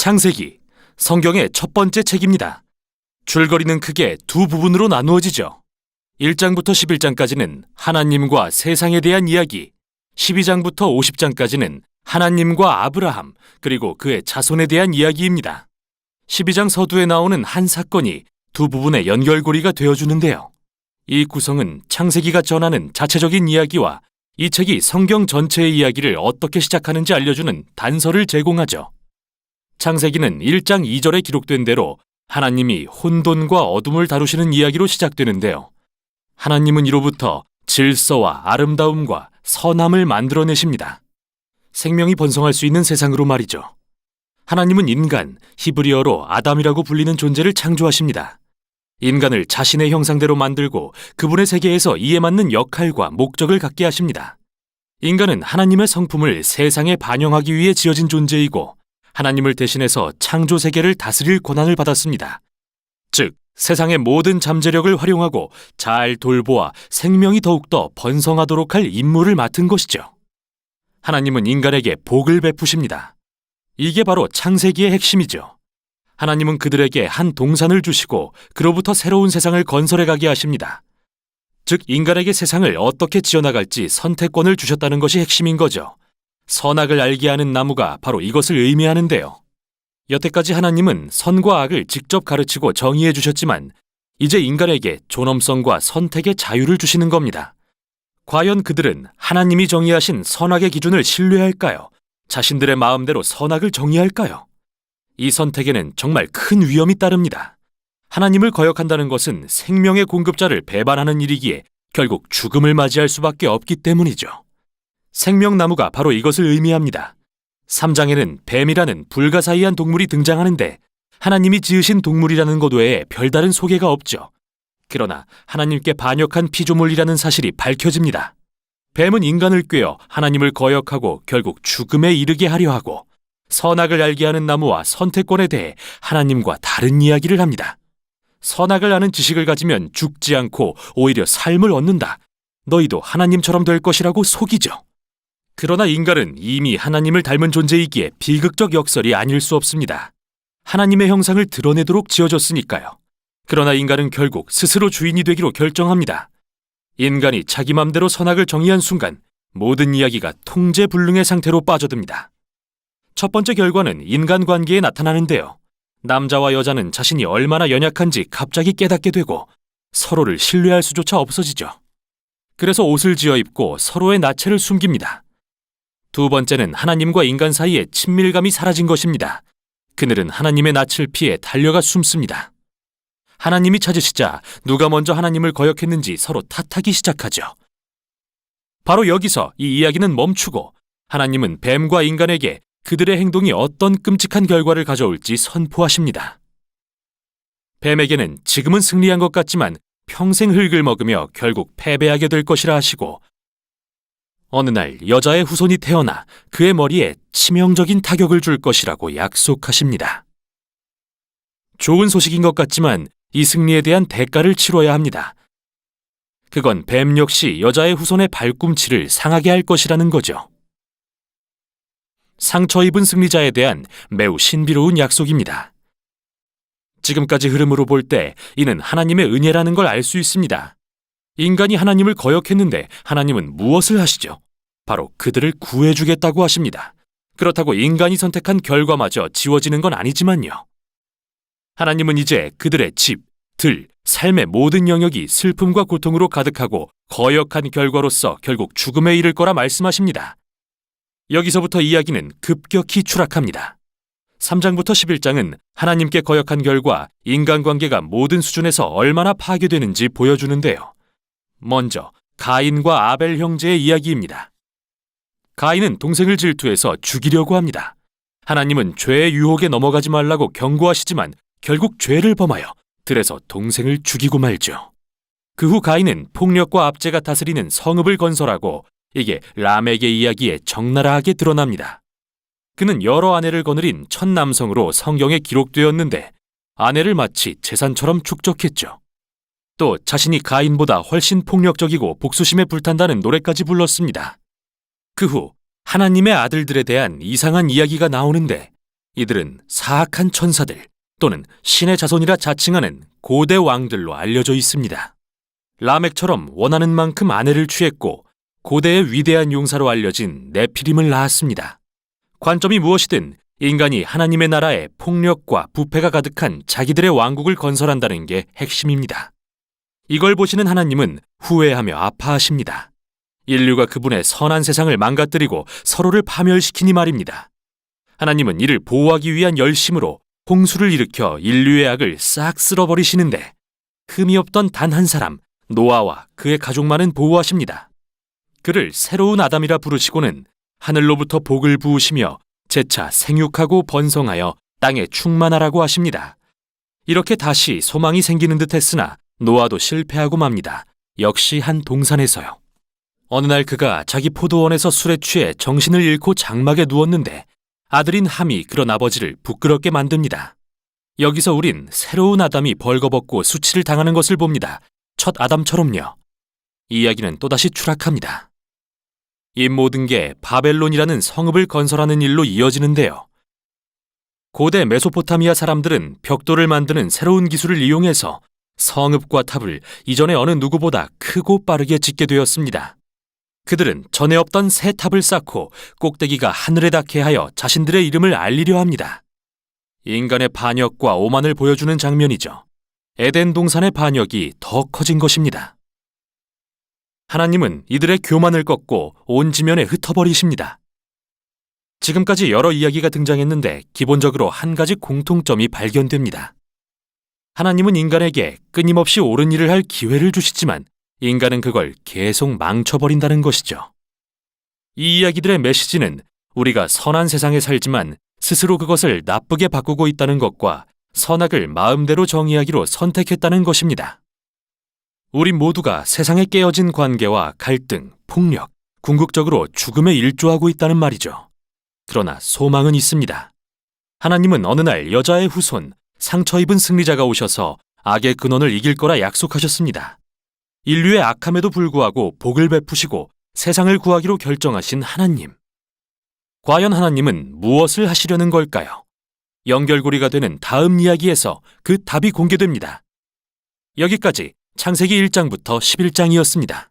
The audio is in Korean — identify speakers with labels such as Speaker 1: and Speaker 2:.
Speaker 1: 창세기, 성경의 첫 번째 책입니다. 줄거리는 크게 두 부분으로 나누어지죠. 1장부터 11장까지는 하나님과 세상에 대한 이야기, 12장부터 50장까지는 하나님과 아브라함 그리고 그의 자손에 대한 이야기입니다. 12장 서두에 나오는 한 사건이 두 부분의 연결고리가 되어주는데요. 이 구성은 창세기가 전하는 자체적인 이야기와 이 책이 성경 전체의 이야기를 어떻게 시작하는지 알려주는 단서를 제공하죠. 창세기는 1장 2절에 기록된 대로 하나님이 혼돈과 어둠을 다루시는 이야기로 시작되는데요. 하나님은 이로부터 질서와 아름다움과 선함을 만들어내십니다. 생명이 번성할 수 있는 세상으로 말이죠. 하나님은 인간, 히브리어로 아담이라고 불리는 존재를 창조하십니다. 인간을 자신의 형상대로 만들고 그분의 세계에서 이에 맞는 역할과 목적을 갖게 하십니다. 인간은 하나님의 성품을 세상에 반영하기 위해 지어진 존재이고 하나님을 대신해서 창조 세계를 다스릴 권한을 받았습니다. 즉, 세상의 모든 잠재력을 활용하고 잘 돌보아 생명이 더욱더 번성하도록 할 임무를 맡은 것이죠. 하나님은 인간에게 복을 베푸십니다. 이게 바로 창세기의 핵심이죠. 하나님은 그들에게 한 동산을 주시고 그로부터 새로운 세상을 건설해 가게 하십니다. 즉, 인간에게 세상을 어떻게 지어나갈지 선택권을 주셨다는 것이 핵심인 거죠. 선악을 알게 하는 나무가 바로 이것을 의미하는데요. 여태까지 하나님은 선과 악을 직접 가르치고 정의해 주셨지만 이제 인간에게 존엄성과 선택의 자유를 주시는 겁니다. 과연 그들은 하나님이 정의하신 선악의 기준을 신뢰할까요? 자신들의 마음대로 선악을 정의할까요? 이 선택에는 정말 큰 위험이 따릅니다. 하나님을 거역한다는 것은 생명의 공급자를 배반하는 일이기에 결국 죽음을 맞이할 수밖에 없기 때문이죠. 생명나무가 바로 이것을 의미합니다. 3장에는 뱀이라는 불가사의한 동물이 등장하는데 하나님이 지으신 동물이라는 것 외에 별다른 소개가 없죠. 그러나 하나님께 반역한 피조물이라는 사실이 밝혀집니다. 뱀은 인간을 꾀어 하나님을 거역하고 결국 죽음에 이르게 하려 하고 선악을 알게 하는 나무와 선택권에 대해 하나님과 다른 이야기를 합니다. 선악을 아는 지식을 가지면 죽지 않고 오히려 삶을 얻는다. 너희도 하나님처럼 될 것이라고 속이죠. 그러나 인간은 이미 하나님을 닮은 존재이기에 비극적 역설이 아닐 수 없습니다. 하나님의 형상을 드러내도록 지어졌으니까요. 그러나 인간은 결국 스스로 주인이 되기로 결정합니다. 인간이 자기 맘대로 선악을 정의한 순간 모든 이야기가 통제불능의 상태로 빠져듭니다. 첫 번째 결과는 인간관계에 나타나는데요. 남자와 여자는 자신이 얼마나 연약한지 갑자기 깨닫게 되고 서로를 신뢰할 수조차 없어지죠. 그래서 옷을 지어 입고 서로의 나체를 숨깁니다. 두 번째는 하나님과 인간 사이에 친밀감이 사라진 것입니다. 그들은 하나님의 낯을 피해 달려가 숨습니다. 하나님이 찾으시자 누가 먼저 하나님을 거역했는지 서로 탓하기 시작하죠. 바로 여기서 이 이야기는 멈추고 하나님은 뱀과 인간에게 그들의 행동이 어떤 끔찍한 결과를 가져올지 선포하십니다. 뱀에게는 지금은 승리한 것 같지만 평생 흙을 먹으며 결국 패배하게 될 것이라 하시고 어느 날 여자의 후손이 태어나 그의 머리에 치명적인 타격을 줄 것이라고 약속하십니다. 좋은 소식인 것 같지만 이 승리에 대한 대가를 치러야 합니다. 그건 뱀 역시 여자의 후손의 발꿈치를 상하게 할 것이라는 거죠. 상처 입은 승리자에 대한 매우 신비로운 약속입니다. 지금까지 흐름으로 볼 때 이는 하나님의 은혜라는 걸 알 수 있습니다. 인간이 하나님을 거역했는데 하나님은 무엇을 하시죠? 바로 그들을 구해주겠다고 하십니다. 그렇다고 인간이 선택한 결과마저 지워지는 건 아니지만요. 하나님은 이제 그들의 집, 들, 삶의 모든 영역이 슬픔과 고통으로 가득하고 거역한 결과로서 결국 죽음에 이를 거라 말씀하십니다. 여기서부터 이야기는 급격히 추락합니다. 3장부터 11장은 하나님께 거역한 결과 인간관계가 모든 수준에서 얼마나 파괴되는지 보여주는데요. 먼저 가인과 아벨 형제의 이야기입니다. 가인은 동생을 질투해서 죽이려고 합니다. 하나님은 죄의 유혹에 넘어가지 말라고 경고하시지만 결국 죄를 범하여 들에서 동생을 죽이고 말죠. 그 후 가인은 폭력과 압제가 다스리는 성읍을 건설하고 이게 라멕의 이야기에 적나라하게 드러납니다. 그는 여러 아내를 거느린 첫 남성으로 성경에 기록되었는데 아내를 마치 재산처럼 축적했죠. 또 자신이 가인보다 훨씬 폭력적이고 복수심에 불탄다는 노래까지 불렀습니다. 그 후 하나님의 아들들에 대한 이상한 이야기가 나오는데 이들은 사악한 천사들 또는 신의 자손이라 자칭하는 고대 왕들로 알려져 있습니다. 라멕처럼 원하는 만큼 아내를 취했고 고대의 위대한 용사로 알려진 네피림을 낳았습니다. 관점이 무엇이든 인간이 하나님의 나라에 폭력과 부패가 가득한 자기들의 왕국을 건설한다는 게 핵심입니다. 이걸 보시는 하나님은 후회하며 아파하십니다. 인류가 그분의 선한 세상을 망가뜨리고 서로를 파멸시키니 말입니다. 하나님은 이를 보호하기 위한 열심으로 홍수를 일으켜 인류의 악을 싹 쓸어버리시는데 흠이 없던 단 한 사람, 노아와 그의 가족만은 보호하십니다. 그를 새로운 아담이라 부르시고는 하늘로부터 복을 부으시며 재차 생육하고 번성하여 땅에 충만하라고 하십니다. 이렇게 다시 소망이 생기는 듯 했으나 노아도 실패하고 맙니다. 역시 한 동산에서요. 어느 날 그가 자기 포도원에서 술에 취해 정신을 잃고 장막에 누웠는데 아들인 함이 그런 아버지를 부끄럽게 만듭니다. 여기서 우린 새로운 아담이 벌거벗고 수치를 당하는 것을 봅니다. 첫 아담처럼요. 이 이야기는 또다시 추락합니다. 이 모든 게 바벨론이라는 성읍을 건설하는 일로 이어지는데요. 고대 메소포타미아 사람들은 벽돌을 만드는 새로운 기술을 이용해서 성읍과 탑을 이전의 어느 누구보다 크고 빠르게 짓게 되었습니다. 그들은 전에 없던 새 탑을 쌓고 꼭대기가 하늘에 닿게 하여 자신들의 이름을 알리려 합니다. 인간의 반역과 오만을 보여주는 장면이죠. 에덴 동산의 반역이 더 커진 것입니다. 하나님은 이들의 교만을 꺾고 온 지면에 흩어버리십니다. 지금까지 여러 이야기가 등장했는데 기본적으로 한 가지 공통점이 발견됩니다. 하나님은 인간에게 끊임없이 옳은 일을 할 기회를 주시지만 인간은 그걸 계속 망쳐버린다는 것이죠. 이 이야기들의 메시지는 우리가 선한 세상에 살지만 스스로 그것을 나쁘게 바꾸고 있다는 것과 선악을 마음대로 정의하기로 선택했다는 것입니다. 우리 모두가 세상에 깨어진 관계와 갈등, 폭력, 궁극적으로 죽음에 일조하고 있다는 말이죠. 그러나 소망은 있습니다. 하나님은 어느 날 여자의 후손, 상처 입은 승리자가 오셔서 악의 근원을 이길 거라 약속하셨습니다. 인류의 악함에도 불구하고 복을 베푸시고 세상을 구하기로 결정하신 하나님. 과연 하나님은 무엇을 하시려는 걸까요? 연결고리가 되는 다음 이야기에서 그 답이 공개됩니다. 여기까지 창세기 1장부터 11장이었습니다.